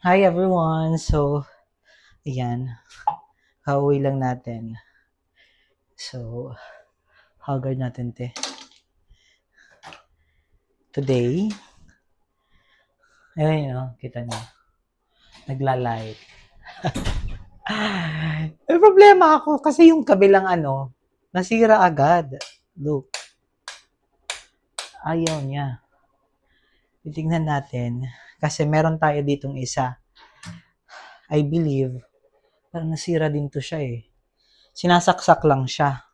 Hi everyone! So, ayan. Kauwi lang natin. So, haggard natin te. Today, ayun o, kita nyo. Nagla-light. May problema ako kasi yung kabilang nasira agad. Look. Ayaw niya. Titignan natin. Kasi meron tayo ditong isa. I believe, parang nasira din to siya eh. Sinasaksak lang siya.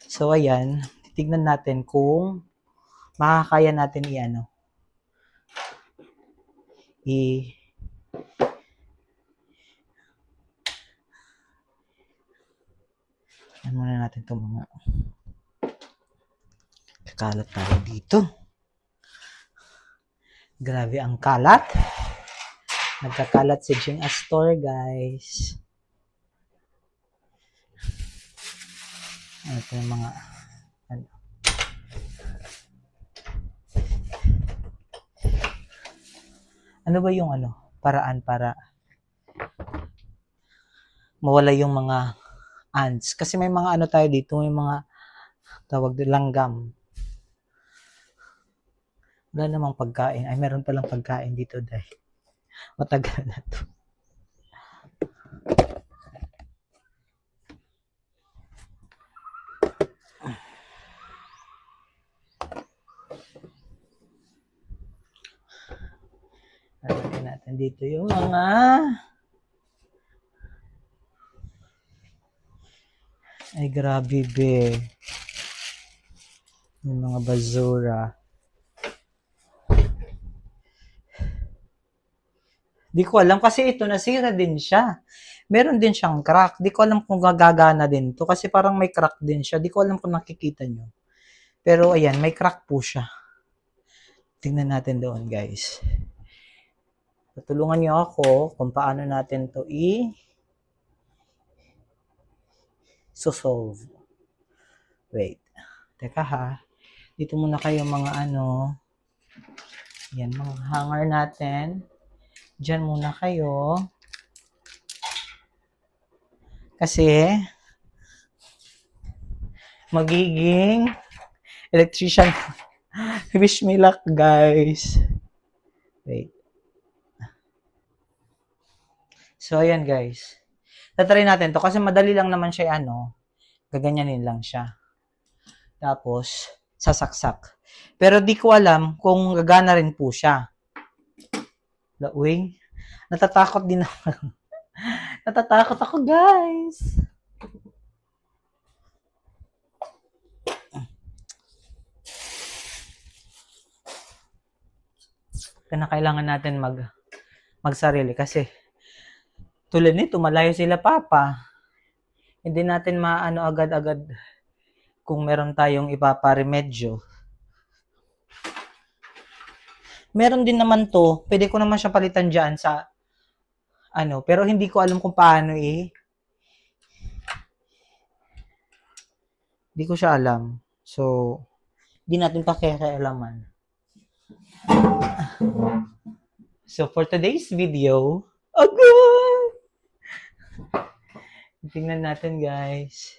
So, ayan. Titignan natin kung makakaya natin ano muna natin itong mga kakalat tayo dito. Grabe ang kalat. Nagkakalat si Jing Astor, guys. Ito yung mga ano ba yung paraan para mawala yung mga ants. Kasi may mga tayo dito, may mga tawag din langgam. Wala namang pagkain. Ay, meron palang pagkain dito dahil matagal na to. Lagyan natin dito yung mga ay grabe be. Yung mga basura. Di ko alam kasi ito nasira din siya. Meron din siyang crack. Di ko alam kung gagana din to kasi parang may crack din siya. Di ko alam kung nakikita nyo. Pero ayan, may crack po siya. Tingnan natin doon, guys. Tutulungan niyo ako kung paano natin to solve. Wait. Teka ha. Dito muna kayo mga yan, mga hanger natin. Diyan muna kayo. Kasi, magiging electrician. Wish me luck, guys. Wait. So, ayan, guys. Tatry natin to kasi madali lang naman siya, gaganyanin lang siya. Tapos, sasaksak. Pero di ko alam kung gagana rin po siya. Uy, natatakot din ako. Natatakot ako, guys. Kailangan natin magsarili kasi tulad nito, malayo sila papa. Hindi natin maano agad-agad kung meron tayong ipaparemedyo. Meron din naman to, pwede ko naman siya palitan dyan sa pero hindi ko alam kung paano hindi ko siya alam. So, hindi natin pakikialaman. So, for today's video, tingnan natin, guys.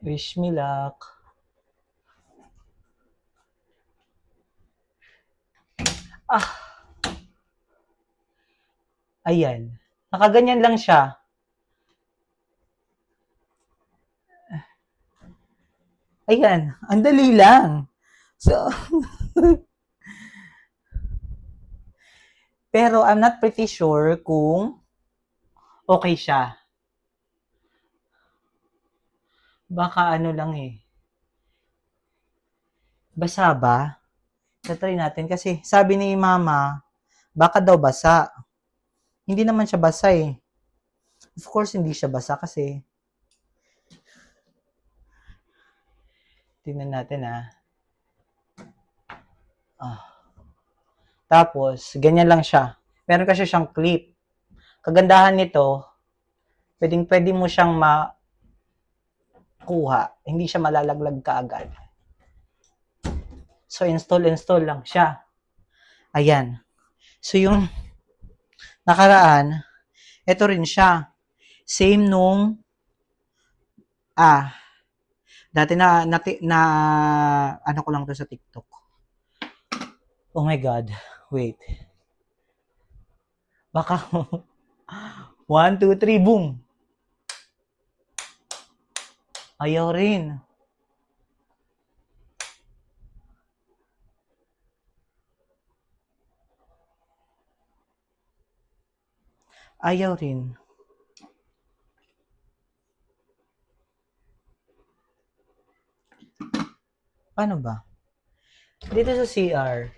Wish me luck. Ayan. Nakaganyan lang siya. Ayan. Ang dali lang. So, pero I'm not pretty sure kung okay siya. Baka lang Basa ba? Tatry natin kasi sabi ni mama, baka daw basa. Hindi naman siya basa eh. Of course, hindi siya basa kasi tingnan natin Tapos, ganyan lang siya. Meron kasi siyang clip. Kagandahan nito, pwede mo siyang makuha. Hindi siya malalaglag kaagad. So, install lang siya. Ayan. So, yung nakaraan, ito rin siya. Same nung, dati na ano ko lang to sa TikTok. Oh my God. Wait. Baka, 1, 2, 3, boom. Ayaw rin. Ayaw rin. Paano ba? Dito sa CR.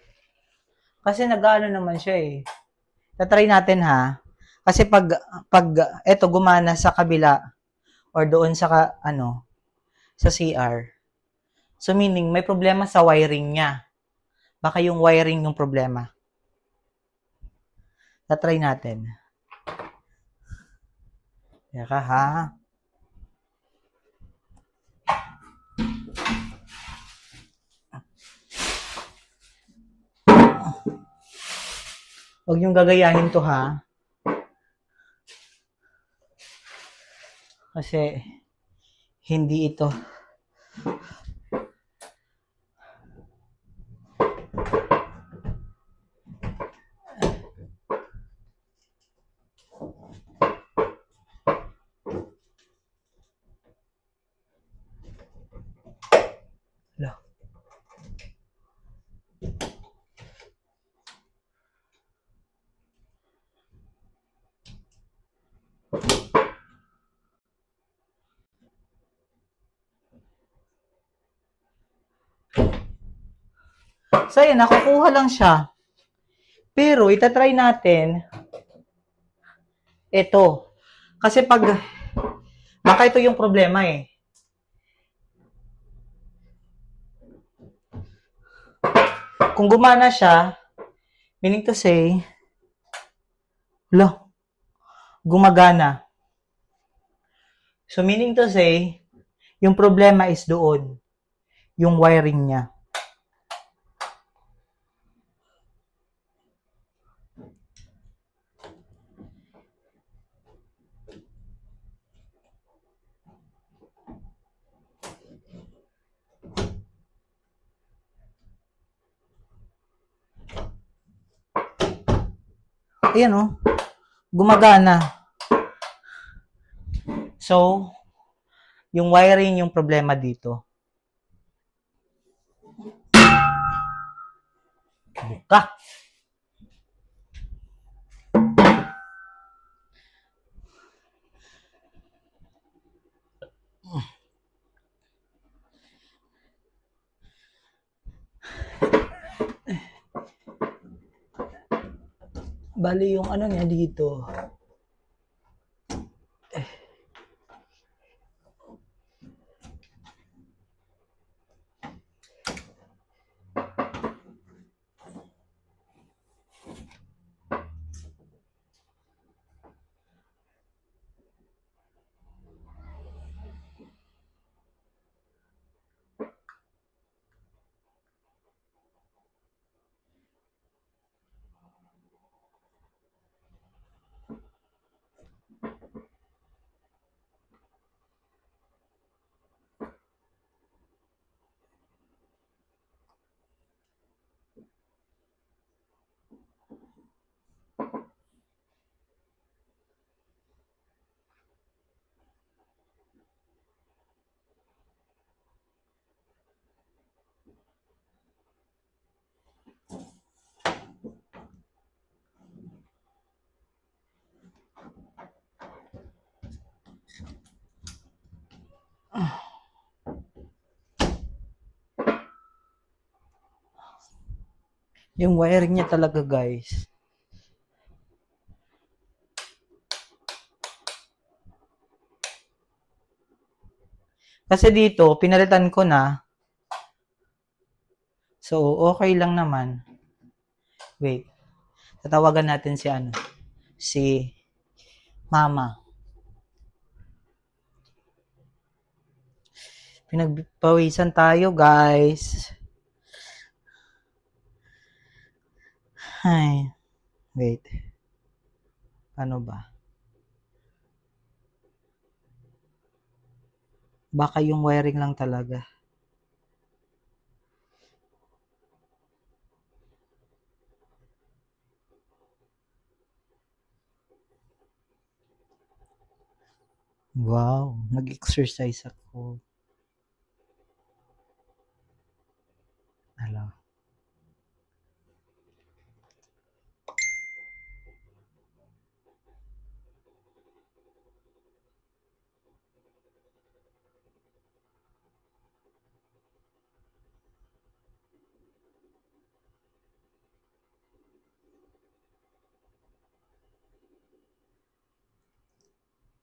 Kasi nag-ano naman siya eh. Tatry natin ha. Kasi pag eto gumana sa kabila or doon sa sa CR. So meaning may problema sa wiring niya. Baka yung wiring yung problema. Tatry natin. Teka ha. Huwag niyong gagayahin to ha. Kasi hindi ito. Hala. So, yun, nakukuha lang siya. Pero, itatry natin ito. Kasi baka ito yung problema eh. Kung gumana siya, meaning to say, gumagana. So, meaning to say, yung problema is doon. Yung wiring niya. Ayan o. Gumagana. So, yung wiring yung problema dito. Buka. Bali yung ano niya dito. Yung wiring niya talaga, guys. Kasi dito, pinalitan ko na. So, okay lang naman. Wait. Tatawagan natin si Mama. Pinagpawisan tayo, guys. Ay. Wait. Ano ba? Baka yung wiring lang talaga. Wow, nag-exercise ako. Hala.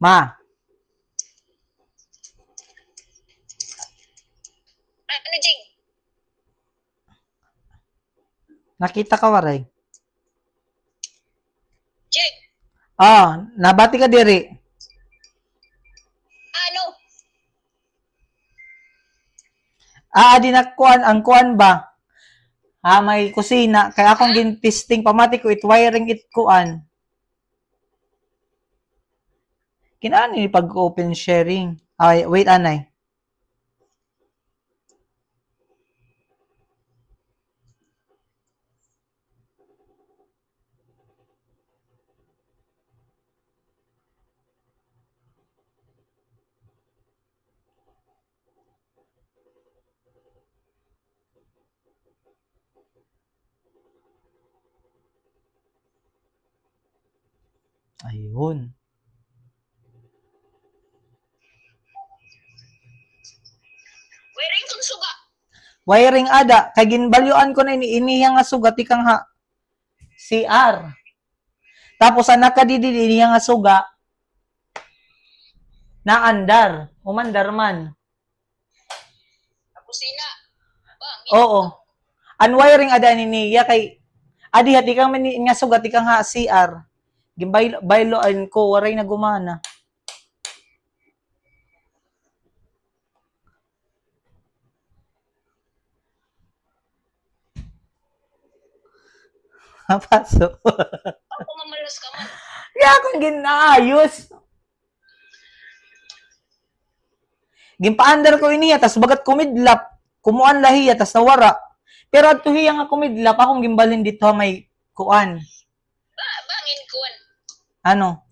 Ma, Ano, Jing? nakita ka waray? Jing, Nabati ka diri. ano? Di nakuan ang kuan ba? May kusina kaya akong gin-testing pamati ko it wiring it kuan. Kinaan ni pag open sharing. Ay, wait anay. Ayun. Wiring kung suga. Wiring ada kay ginbalyuan ko na iniiya nga sugat ikang ha CR. Tapos ang nakadidi iniya nga suga na andar, umandar man. Kusina. Oo. Unwiring ada niya kay adi hati kang nga sugat ikang ha CR. Gimbayloan ko waray na gumana. Napasok. Ako mamalas ka man. Kaya akong ginaayos. Gimpaandar ko iniya, tas bagat kumidlap. Kumuan lahiya, tas nawara. Pero at tuhiya nga kumidlap, akong gimbalin dito may kuan. Bangin kuwan. Ano?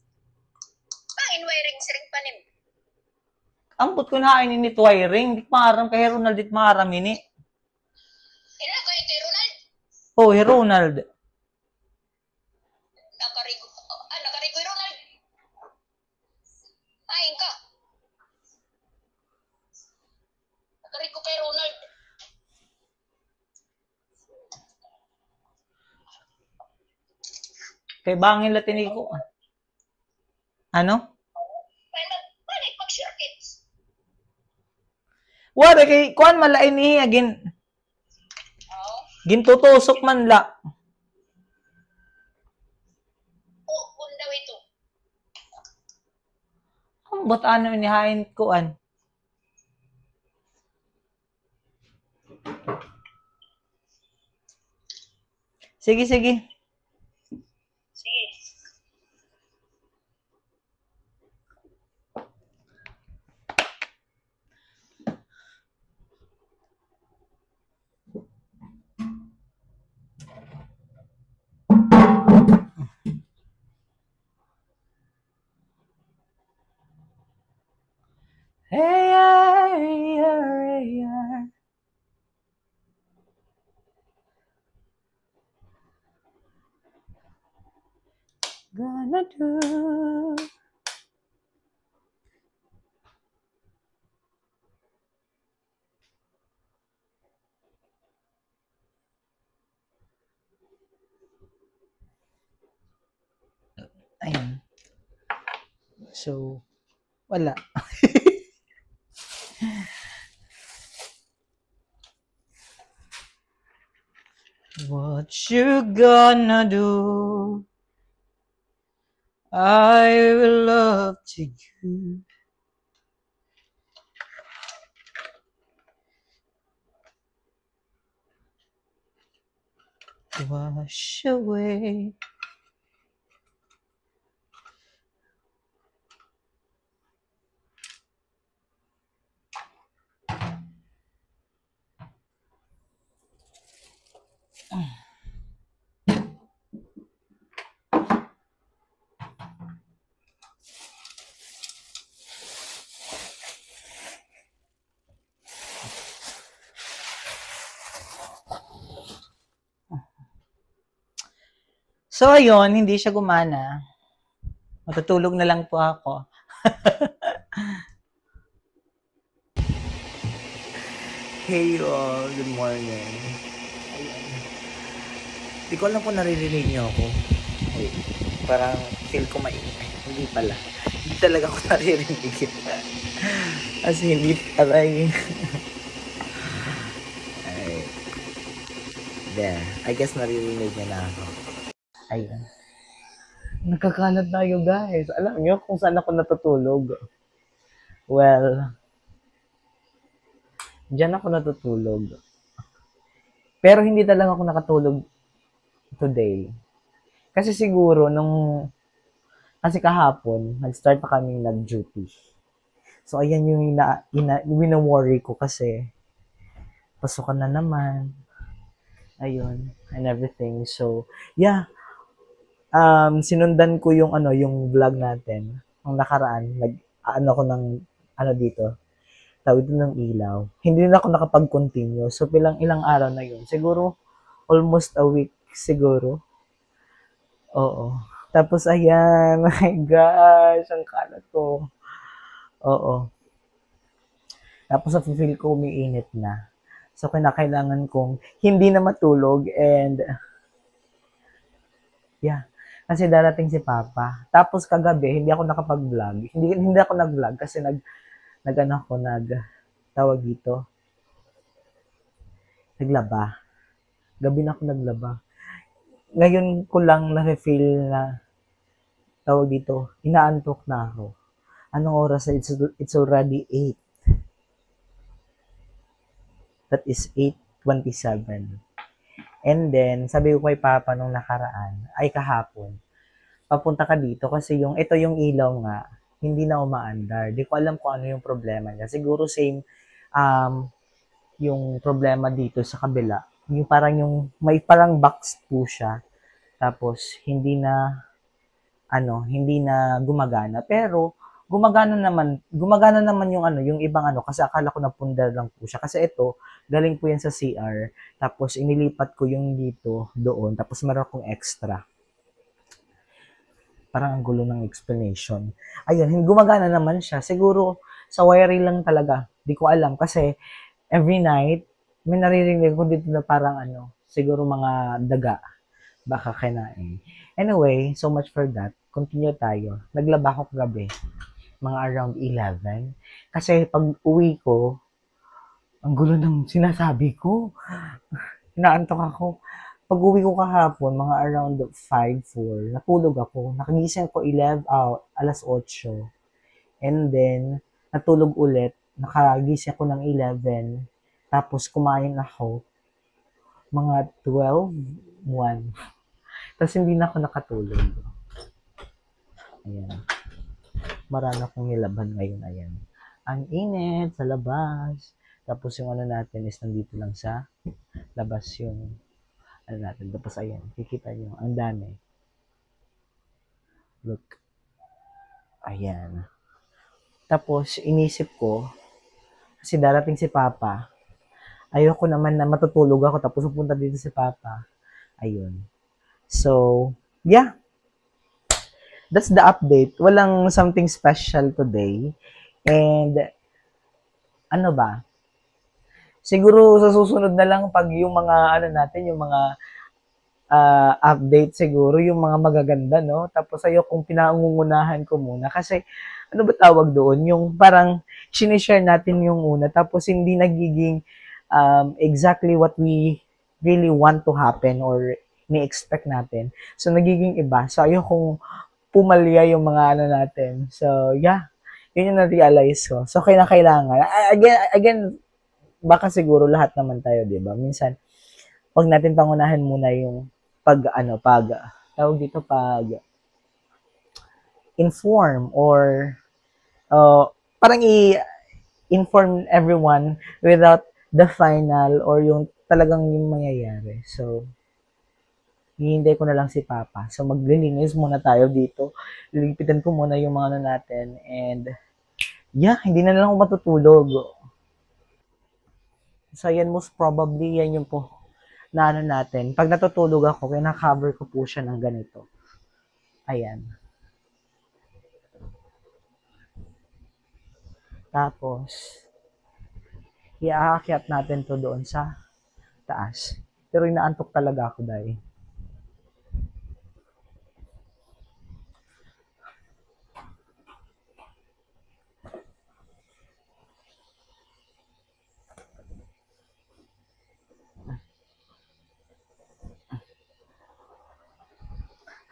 Bangin wiring siring panim. Ambot ko na ini wiring. Di maram kay Ronald, di maram ini. Ina ko ito Ronald. Oh, Ronald. Nakarigo Ronald. Aing ka. Nakarigo kay Ronald. Kay bangin latini ko. Ano? Panik mag-circuits. Wala kay kuan malain niya gintutusok man la. Kung daw ito. Ambot ano inihain kuan. Sige, sige. Sige. Hey. Gonna do. Ayun. So, wala. What you gonna do? I will love to you. Wash away So, ayun, hindi siya gumana. Matutulog na lang po ako. Hey all, good morning. Ayun. Hindi ko alam kung naririnig niyo ako. Ay, parang feel ko maingay. Hindi pala. Hindi talaga ako naririnig. As hindi aray. Ay. There. I guess naririnig niya na ako. Ayun. Nagkakalat tayo guys. Alam niyo kung saan ako natutulog. Well, diyan ako natutulog. Pero hindi talaga ako nakatulog today. Kasi siguro kasi kahapon, nag-start pa kami nag-duty. So, ayan yung wina-worry ko kasi pasukan na naman. Ayun, and everything. So, yeah. Sinundan ko yung vlog natin. Ang nakaraan, ko ng, dito, tawid ng ilaw. Hindi na ako nakapag-continue. So, ilang araw na yun. Siguro, almost a week, siguro. Oo. Tapos, ayan, my gosh, ang kalat ko. Oo. Tapos, feel ko umiinit na. So, kinakailangan kong hindi na matulog and, yeah. Kasi darating si Papa. Tapos, kagabi, hindi ako nakapag-vlog. Hindi ako nag-vlog kasi tawag dito, naglaba. Gabi na ako naglaba. Ngayon ko lang na-feel na, tawag dito, inaantok na ako. Anong oras na? It's already 8. That is 8:27. And then, sabi ko kay Papa nung kahapon, papunta ka dito kasi ito yung ilaw nga, hindi na umaandar. Di ko alam kung ano yung problema niya. Siguro same, yung problema dito sa kabila. May parang box po siya. Tapos, hindi na gumagana. Pero, gumagana naman yung ibang kasi akala ko napundar lang po siya. Kasi ito, galing po yan sa CR. Tapos, inilipat ko yung doon. Tapos, meron akong extra. Parang ang gulo ng explanation. Ayun, gumagana naman siya. Siguro, sa wiring lang talaga. Di ko alam. Kasi, every night, may naririnig ko dito na parang siguro mga daga. Baka kinain. Anyway, so much for that. Continue tayo. Naglaba ako gabi. Mga around 11. Kasi pag uwi ko, ang gulo ng sinasabi ko. Inaantok ako. Pag uwi ko kahapon, mga around 5, 4, natulog ako. Nakagising ko 8:00. And then, natulog ulit. Nakagising ako ng 11. Tapos, kumain ako. Mga 12, 1. Tapos, hindi na ako nakatulog. Ayan. Marami akong nilaban ngayon. Ayan. Ang init sa labas. Tapos, yung natin is nandito lang sa labas yung natin. Tapos, ayan. Kikita nyo. Ang dami. Look. Ayan. Tapos, inisip ko, kasi darating si Papa, ayoko naman na matutulog ako tapos pupunta dito si Papa. Ayun. So, yeah. That's the update. Walang something special today. And, ano ba? Siguro sa susunod na lang pag yung mga, yung mga update siguro, yung mga magaganda, no? Tapos ayokong pinaungunahan ko muna. Kasi, ano ba tawag doon? Yung parang, sinishare natin yung una, tapos hindi nagiging exactly what we really want to happen or ni-expect natin. So, nagiging iba. So, ayokong pumalya yung mga natin. So, yeah. Yun yung na-realize ko. So, kailangan. Again, baka siguro lahat naman tayo, di ba? Minsan, wag natin pangunahan muna yung tawag dito, inform or parang i-inform everyone without the final or yung talagang yung mangyayari. So, hihintay ko na lang si Papa. So, maglilinis muna tayo dito. Lilipitan ko muna yung mga ano natin. And, yeah, hindi na lang ako matutulog. So, yan most probably, yan yung po na ano natin. Pag natutulog ako, kina-cover ko po siya ng ganito. Ayan. Tapos, iaakyat natin to doon sa taas. Pero inaantok talaga ako dahil.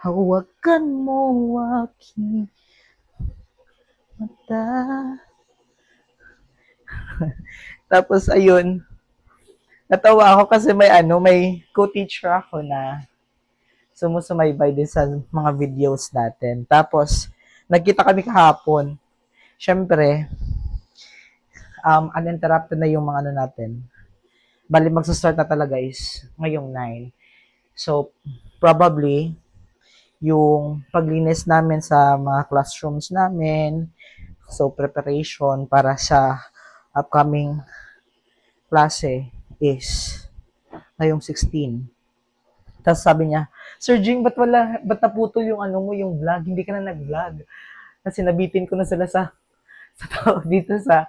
Hawakan mo aking mata. Tapos, ayun. Natawa ako kasi may co-teacher ako na sumusumaybay din sa mga videos natin. Tapos, nagkita kami kahapon. Siyempre, uninterrupted na yung mga ano natin. Bali, magsa-start na talaga is ngayong 9. So, probably, yung paglinis namin sa mga classrooms namin, so preparation para sa upcoming klase is ngayong 16. Tapos sabi niya, Sir Jing, ba't naputol yung ano mo, yung vlog? Hindi ka na nag-vlog. Kasi nabitin ko na sila sa tao dito sa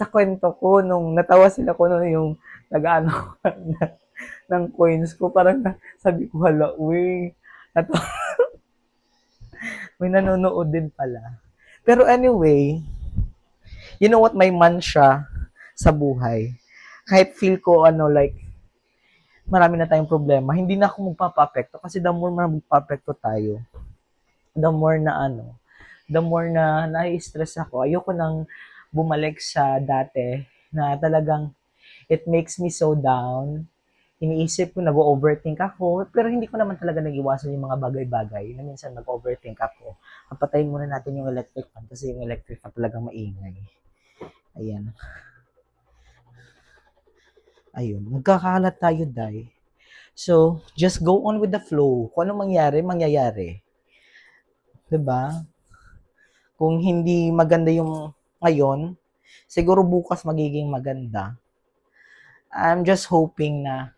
kwento ko nung natawa sila ko nung yung nag-ano ng coins ko. Parang sabi ko, hala, uy, may nanonood din pala. Pero anyway, you know what, may mantra sa buhay. Kahit feel ko, like, marami na tayong problema, hindi na ako magpapapekto kasi the more na magpapekto tayo, the more na nai-stress ako. Ayoko nang bumalik sa dati na talagang it makes me so down. Iniisip ko, nag-overthink ako, pero hindi ko naman talaga nag-iwasan yung mga bagay-bagay na minsan nag-overthink ako. Patayin muna natin yung electric fan kasi yung electric fan talagang maingay. Ayan. Ayun, magkakalat tayo, Day. So, just go on with the flow. Kung ano mangyayari. Diba? Kung hindi maganda yung ngayon, siguro bukas magiging maganda. I'm just hoping na,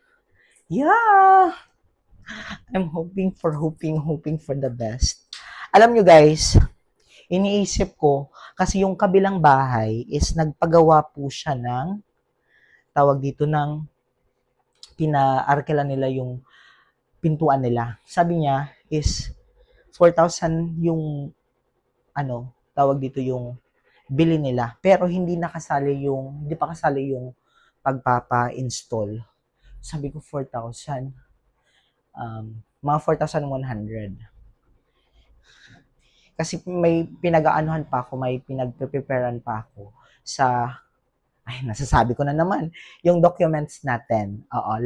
yeah, I'm hoping for the best. Alam nyo guys, iniisip ko, kasi yung kabilang bahay is nagpagawa po siya ng, tawag dito ng, pina-arkela nila yung pintuan nila. Sabi niya is 4,000 yung tawag dito yung bili nila. Pero hindi pa kasali yung pagpapa-install. Sabi ko 4,000. Mga 4,100. Kasi may pinag-aanuhan pa ako, may pinag-preparean pa ako sa nasasabi ko na naman, yung documents natin. Oo,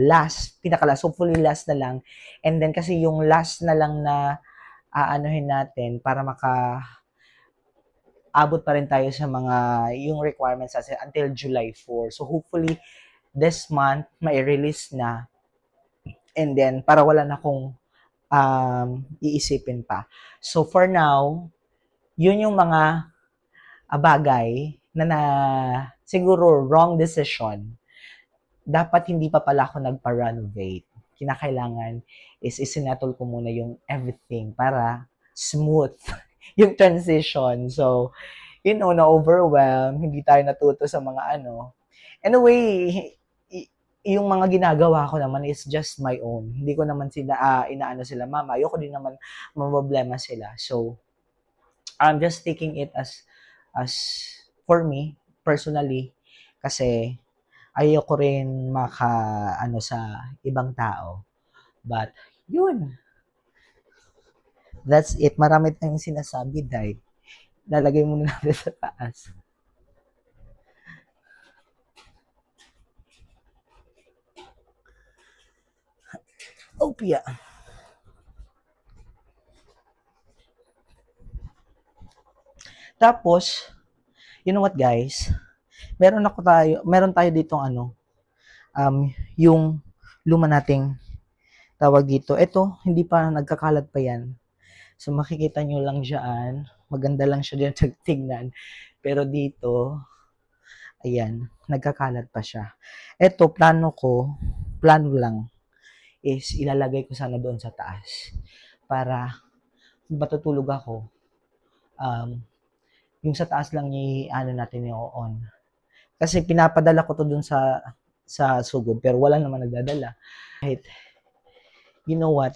pinaka-last, hopefully last na lang. And then kasi yung last na lang na aanuhin natin para abot pa rin tayo sa yung requirements natin until July 4. So hopefully this month may release na. And then para wala na akong iisipin pa. So for now, yun yung mga bagay na siguro wrong decision. Dapat hindi pa pala ako nagpa-renovate. Kinakailangan is isinatol ko muna yung everything para smooth yung transition. So, na-overwhelm, hindi tayo natuto sa mga Anyway, yung mga ginagawa ko naman is just my own. Hindi ko naman inaano sila, mama. Ayoko din naman problema sila. So, I'm just taking it as for me, personally, kasi ayoko rin sa ibang tao. But, yun. That's it. Marami tayong sinasabi, Day. Lalagay muna natin sa taas. Oh, Pia. Tapos, you know what, guys? Meron tayo ditong yung luma nating tawag dito, ito, hindi pa nagkakalat pa yan. So, makikita nyo lang dyan. Maganda lang siya dyan tignan. Pero dito, ayan, nagkakalat pa siya. Ito, plano lang, is ilalagay ko sana doon sa taas. Para, kung matutulog ako, yung sa taas lang ano natin yung on. Kasi pinapadala ko to doon sa sugod, pero wala naman nagdadala. Kahit, you know what,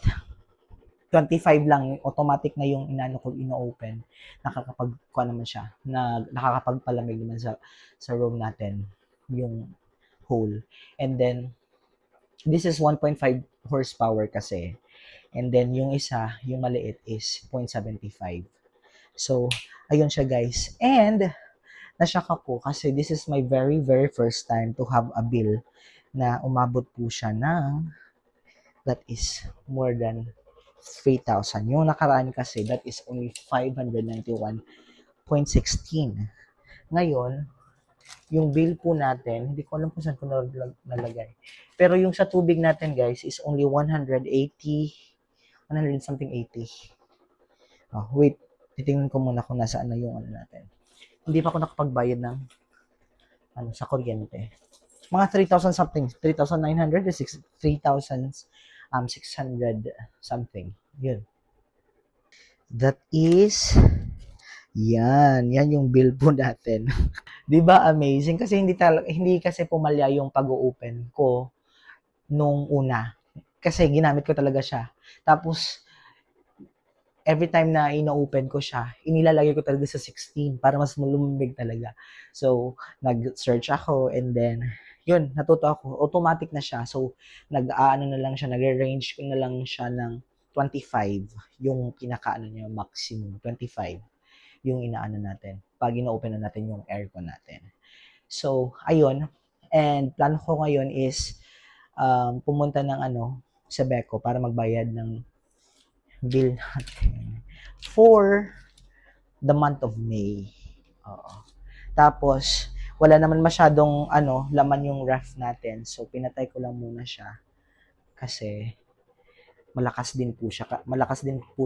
25 lang, automatic na yung inano ko ino-open. Nakakapagkuha naman siya, nakakapagpalamig naman sa room natin, yung hole. And then, this is 1.5 horsepower kasi. And then, yung isa, yung maliit is 0.75. So, ayun siya guys. And, nashock ako kasi this is my very, very first time to have a bill na umabot po siya ng, that is more than 3,000. Yung nakaraan kasi, that is only 591.16. Ngayon, yung bill po natin, hindi ko alam kung saan ko nalagay. Pero yung sa tubig natin, guys, is only 100 something 80. Oh, wait, titingnan ko muna kung nasaan na yung ano natin. Hindi pa ako nakapagbayad ng sa kuryente. Mga 3,000 something, 3,900 or 3,600 something. Yun. That is, yan yung bill po natin. 'Di ba amazing? Kasi hindi kasi pumalya yung pag-open ko nung una. Kasi ginamit ko talaga siya. Tapos, every time na ino-open ko siya, inilalagay ko talaga sa 16 para mas lumambig talaga. So, nag-search ako and then, yun, natuto ako. Automatic na siya. So, nag-aano na lang siya, nag-range ko na lang siya ng 25. Yung pinaka-ano niya, maximum. 25 yung inaano natin. Pag ino-open na natin yung aircon natin. So, ayun. And plano ko ngayon is pumunta ng sa Beko para magbayad ng bill natin for the month of May. Oo. Tapos, wala naman masyadong laman yung ref natin. So, pinatay ko lang muna siya. Kasi, malakas din po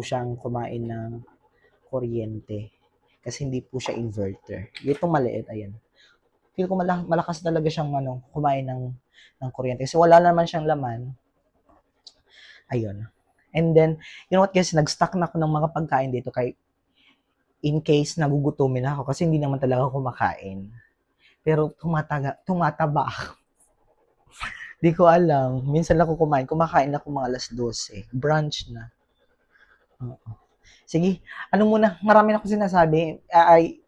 siyang kumain ng kuryente. Kasi hindi po siya inverter. Itong maliit, ayan. Feel ko malakas talaga siyang kumain ng kuryente. Kasi wala naman siyang laman. Ayun. And then, you know what guys, nag-stock na ako ng mga pagkain dito in case nagugutumin ako kasi hindi naman talaga ako kumakain. Pero tumataba ako. Di ko alam. Minsan lang ako kumakain ako mga alas 12. Brunch na. Sige, marami na ako sinasabi.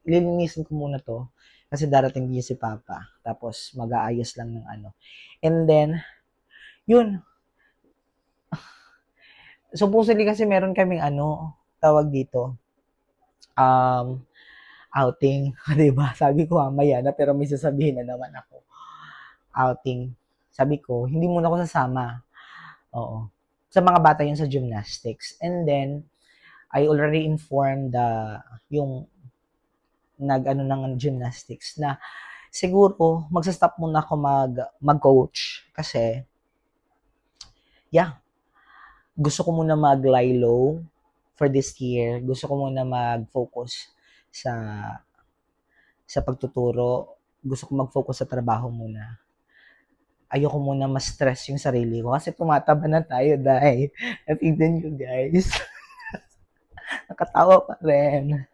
Lilinisin ko muna to. Kasi darating din si Papa. Tapos, mag-aayos lang ng And then, yun. Supposedly kasi meron kaming tawag dito, outing. Diba? Sabi ko mamaya na, pero may sasabihin na naman ako. Outing. Sabi ko, hindi muna ako sasama. Oo. Sa mga bata yun sa gymnastics. And then, I already informed yung ng gymnastics na siguro magsa-stop muna ako mag-coach kasi gusto ko muna mag-lie low for this year. Gusto ko muna mag-focus sa pagtuturo. Gusto ko mag-focus sa trabaho muna. Ayoko muna ma-stress yung sarili ko kasi tumataba na tayo dahil natignan nyo guys. Nakatawa pa rin.